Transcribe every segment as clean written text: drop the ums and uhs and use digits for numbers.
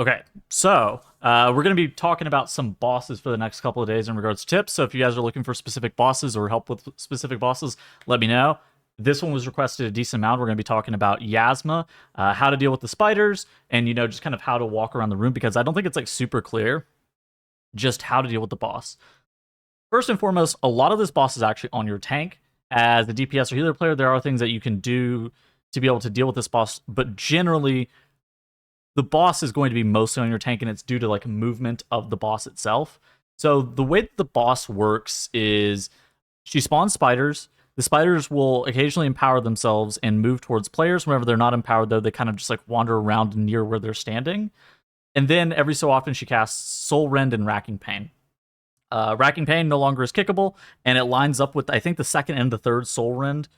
Okay, so we're going to be talking about some bosses for the next couple of days in regards to tips. So if you guys are looking for specific bosses or help with specific bosses, let me know. This one was requested a decent amount. We're going to be talking about Yazma, how to deal with the spiders, and just kind of how to walk around the room, because I don't think it's like super clear just how to deal with the boss. First and foremost, a lot of this boss is actually on your tank. As a DPS or healer player, there are things that you can do to be able to deal with this boss, but generally the boss is going to be mostly on your tank, and it's due to like movement of the boss itself. So the way that the boss works is she spawns spiders. The spiders will occasionally empower themselves and move towards players. Whenever they're not empowered, though, they kind of just like wander around near where they're standing. And then every so often she casts Soul Rend and Racking Pain. Racking Pain no longer is kickable, and it lines up with, I think, the second and the third Soul Rend.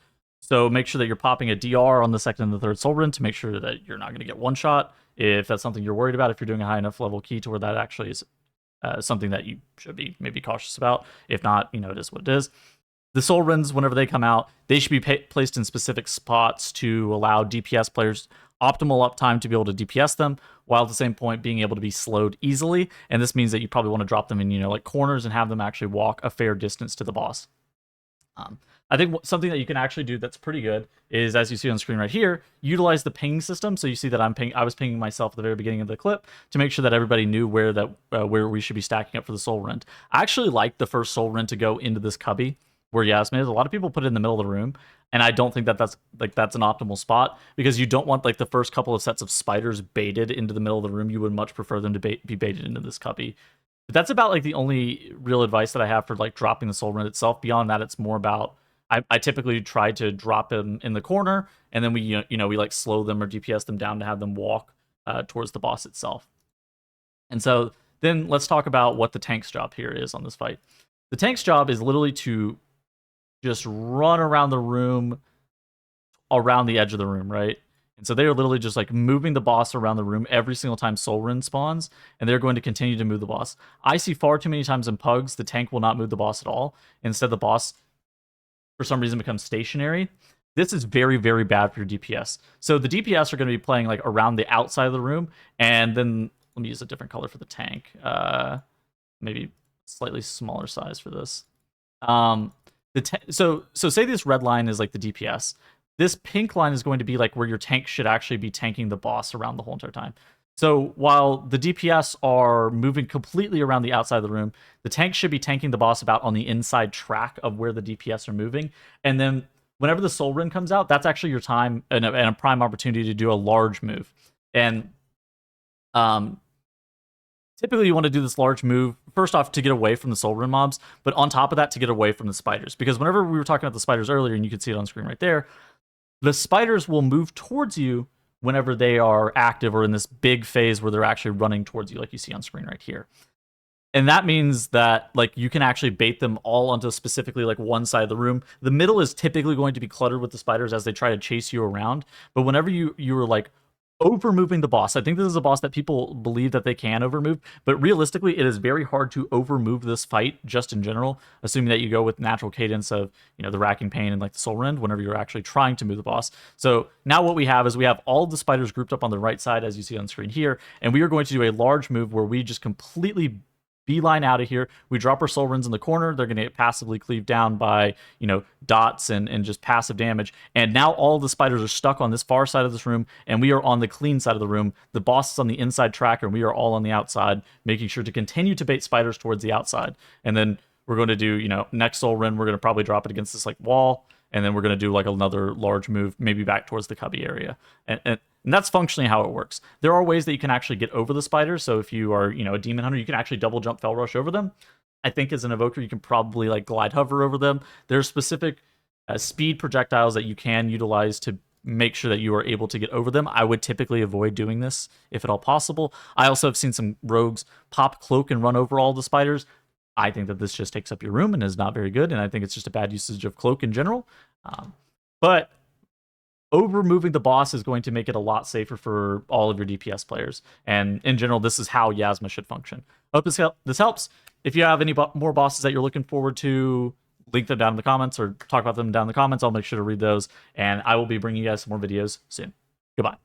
So make sure that you're popping a DR on the second and the third Soul Rend to make sure that you're not going to get one shot. If that's something you're worried about, if you're doing a high enough level key to where that actually is something that you should be maybe cautious about. If not, it is what it is. The Soul Rends, whenever they come out, they should be placed in specific spots to allow DPS players optimal uptime to be able to DPS them, while at the same point being able to be slowed easily. And this means that you probably want to drop them in, like corners and have them actually walk a fair distance to the boss. I think something that you can actually do that's pretty good is, as you see on screen right here, utilize the ping system. So you see that I was pinging myself at the very beginning of the clip to make sure that everybody knew where we should be stacking up for the Soul Rend. I actually like the first Soul Rend to go into this cubby where Yazma is. A lot of people put it in the middle of the room, and I don't think that that's an optimal spot, because you don't want like the first couple of sets of spiders baited into the middle of the room. You would much prefer them to be baited into this cubby. But that's about like the only real advice that I have for like dropping the Soul Rend itself. Beyond that, it's more about I typically try to drop them in the corner, and then we we like slow them or DPS them down to have them walk towards the boss itself. And so then let's talk about what the tank's job here is on this fight. The tank's job is literally to just run around the room, around the edge of the room, right? And so they are literally just like moving the boss around the room every single time Soul Rend spawns, and they're going to continue to move the boss. I see far too many times in pugs the tank will not move the boss at all. Instead, the boss for some reason becomes stationary. This is very, very bad for your DPS. So the DPS are going to be playing like around the outside of the room, and then let me use a different color for the tank. Maybe slightly smaller size for this. So say this red line is like the DPS. This pink line is going to be like where your tank should actually be tanking the boss around the whole entire time. So while the DPS are moving completely around the outside of the room, the tank should be tanking the boss about on the inside track of where the DPS are moving. And then whenever the Soul Rend comes out, that's actually your time and a prime opportunity to do a large move. And typically you want to do this large move, first off, to get away from the Soul Rend mobs, but on top of that, to get away from the spiders. Because whenever we were talking about the spiders earlier, and you can see it on screen right there, the spiders will move towards you whenever they are active or in this big phase where they're actually running towards you, like you see on screen right here. And that means that like you can actually bait them all onto specifically like one side of the room. The middle is typically going to be cluttered with the spiders as they try to chase you around. But whenever you are like over moving the boss, I think this is a boss that people believe that they can overmove, but realistically it is very hard to overmove this fight just in general, assuming that you go with natural cadence of the Racking Pain and like the Soul Rend whenever you're actually trying to move the boss. So now what we have is we have all the spiders grouped up on the right side, as you see on screen here, and we are going to do a large move where we just completely beeline out of here. We drop our Soul Rends in the corner. They're going to get passively cleaved down by, dots and just passive damage. And now all the spiders are stuck on this far side of this room, and we are on the clean side of the room. The boss is on the inside track, and we are all on the outside, making sure to continue to bait spiders towards the outside. And then we're going to do, next Soul Rend, we're going to probably drop it against this like wall, and then we're going to do like another large move, maybe back towards the cubby area. And that's functionally how it works. There are ways that you can actually get over the spiders. So if you are, a demon hunter, you can actually double jump fell rush over them. I think as an evoker, you can probably like glide hover over them. There's specific speed projectiles that you can utilize to make sure that you are able to get over them. I would typically avoid doing this if at all possible. I also have seen some rogues pop cloak and run over all the spiders. I think that this just takes up your room and is not very good. And I think it's just a bad usage of cloak in general. But over moving the boss is going to make it a lot safer for all of your DPS players. And in general, this is how Yazma should function. Hope this helps. If you have any more bosses that you're looking forward to, link them down in the comments or talk about them down in the comments. I'll make sure to read those. And I will be bringing you guys some more videos soon. Goodbye.